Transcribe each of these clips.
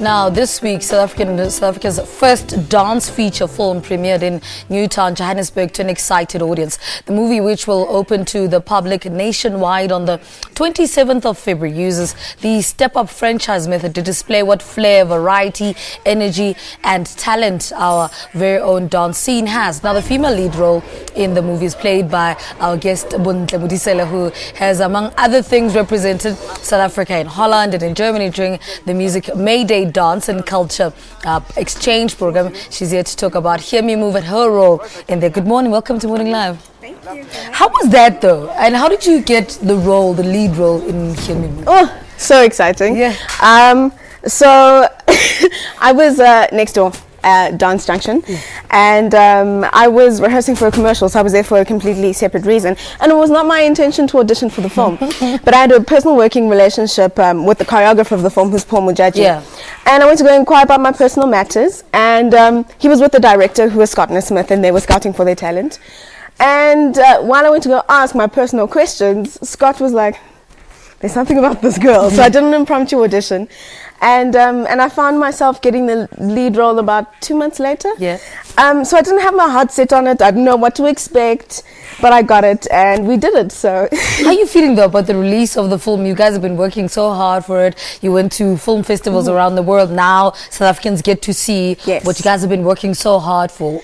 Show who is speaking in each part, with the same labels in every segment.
Speaker 1: Now, this week, South Africa's first dance feature film premiered in Newtown, Johannesburg to an excited audience. The movie, which will open to the public nationwide on the 27th of February, uses the step-up franchise method to display what flair, variety, energy and talent our very own dance scene has. Now, the female lead role in the movie is played by our guest Bontle Modiselle, who has, among other things, represented South Africa in Holland and in Germany during the music MayDay Dance and Culture Exchange program. She's here to talk about Hear Me Move and her role in there. Good morning, welcome to Morning Live.
Speaker 2: Thank you.
Speaker 1: How was that though? And how did you get the role, the lead role in Hear Me Move?
Speaker 2: Oh, so exciting.
Speaker 1: Yeah.
Speaker 2: So I was next door at Dance Junction, and I was rehearsing for a commercial, so I was there for a completely separate reason, and it was not my intention to audition for the film. But I had a personal working relationship with the choreographer of the film, who's Paul Mujaji.
Speaker 1: Yeah.
Speaker 2: And I went to go inquire about my personal matters, and he was with the director, who was Scott Smith, and they were scouting for their talent. And while I went to go ask my personal questions, Scott was like, there's something about this girl. So I did an impromptu audition, and I found myself getting the lead role about 2 months later.
Speaker 1: Yeah.
Speaker 2: So I didn't have my heart set on it. I didn't know what to expect, but I got it, and we did it. So
Speaker 1: how are you feeling though about the release of the film? You guys have been working so hard for it. You went to film festivals around the world. Now South Africans get to see what you guys have been working so hard for.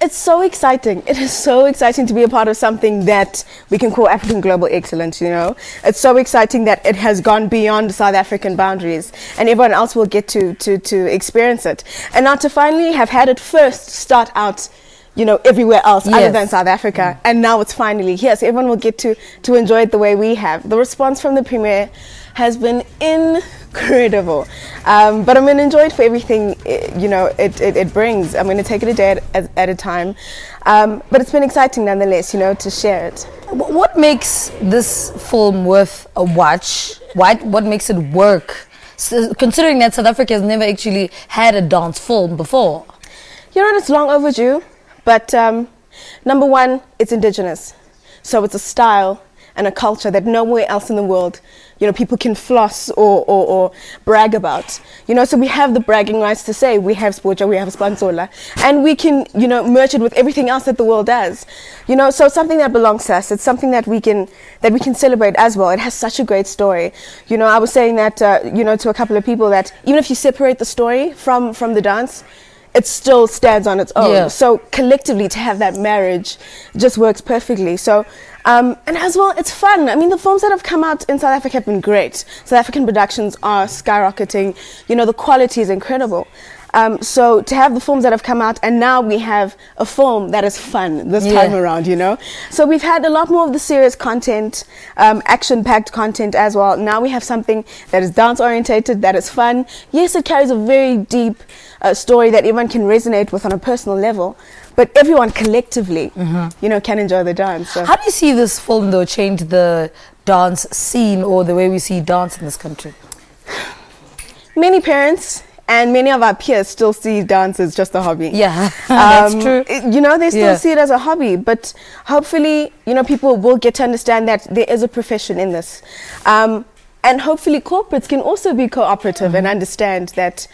Speaker 2: It's so exciting. It is so exciting to be a part of something that we can call African global excellence, you know. It's so exciting that it has gone beyond South African boundaries, and everyone else will get to experience it. And now to finally have had it first start out, you know, everywhere else other than South Africa, and now it's finally here, so everyone will get to enjoy it the way we have. The response from the premiere has been incredible, but I'm going to enjoy it for everything you know it brings. I'm going to take it a day at a time, but it's been exciting nonetheless, you know, to share it.
Speaker 1: What makes this film worth a watch? What makes it work, considering that South Africa has never actually had a dance film before?
Speaker 2: You know, it's long overdue, but number one, it's indigenous, so it's a style and a culture that nowhere else in the world, you know, people can floss or brag about. You know, so we have the bragging rights to say we have Spoja, we have Spanzola, and we can, you know, merge it with everything else that the world does. You know, so it's something that belongs to us. It's something that we can celebrate as well. It has such a great story. You know, I was saying that, you know, to a couple of people, that even if you separate the story from the dance, it still stands on its own. Yeah. So collectively, to have that marriage just works perfectly. So, and as well, it's fun. I mean, the films that have come out in South Africa have been great. South African productions are skyrocketing. You know, the quality is incredible. So to have the films that have come out, and now we have a film that is fun this time around, you know. So we've had a lot more of the serious content, action-packed content as well. Now we have something that is dance-orientated, that is fun. Yes, it carries a very deep story that everyone can resonate with on a personal level, but everyone collectively, you know, can enjoy the dance. So.
Speaker 1: How do you see this film though change the dance scene or the way we see dance in this country?
Speaker 2: Many parents and many of our peers still see dance as just a hobby.
Speaker 1: Yeah, that's true.
Speaker 2: You know, they still see it as a hobby, but hopefully, you know, people will get to understand that there is a profession in this. And hopefully corporates can also be cooperative and understand that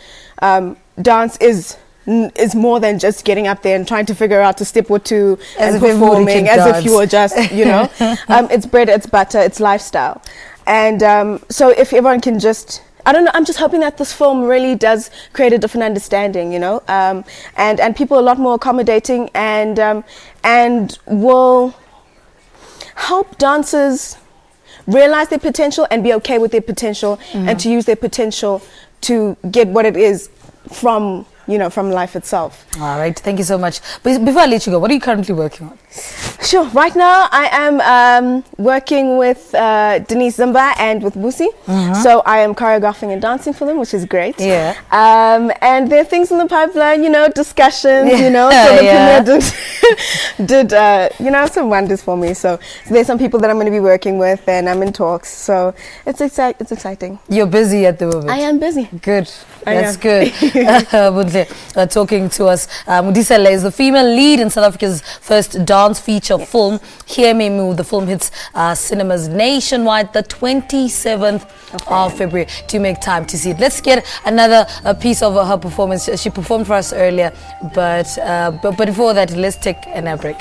Speaker 2: dance is more than just getting up there and trying to figure out a step or two and performing as if you were just, you know, it's bread, it's butter, it's lifestyle. And so if everyone can just, I don't know, I'm just hoping that this film really does create a different understanding, you know, and people are a lot more accommodating, and will help dancers realize their potential and be okay with their potential, and to use their potential to get what it is from, you know, from life itself.
Speaker 1: All right, thank you so much. But before I let you go, what are you currently working on?
Speaker 2: Sure, right now I am working with Denise Zimba and with Busi. So I am choreographing and dancing for them, which is great.
Speaker 1: Yeah.
Speaker 2: And there are things in the pipeline, you know, discussions, you know, so the premiere did you know, some wonders for me. So there's some people that I'm going to be working with, and I'm in talks. So it's exciting.
Speaker 1: You're busy at the moment.
Speaker 2: I am busy.
Speaker 1: Good. That's good. Bontle, talking to us. Modiselle is the female lead in South Africa's first dance feature film, Hear Me Move. The film hits cinemas nationwide the 27th of February. Do make time to see it. Let's get another piece of her performance. She performed for us earlier, but before that, let's take a break.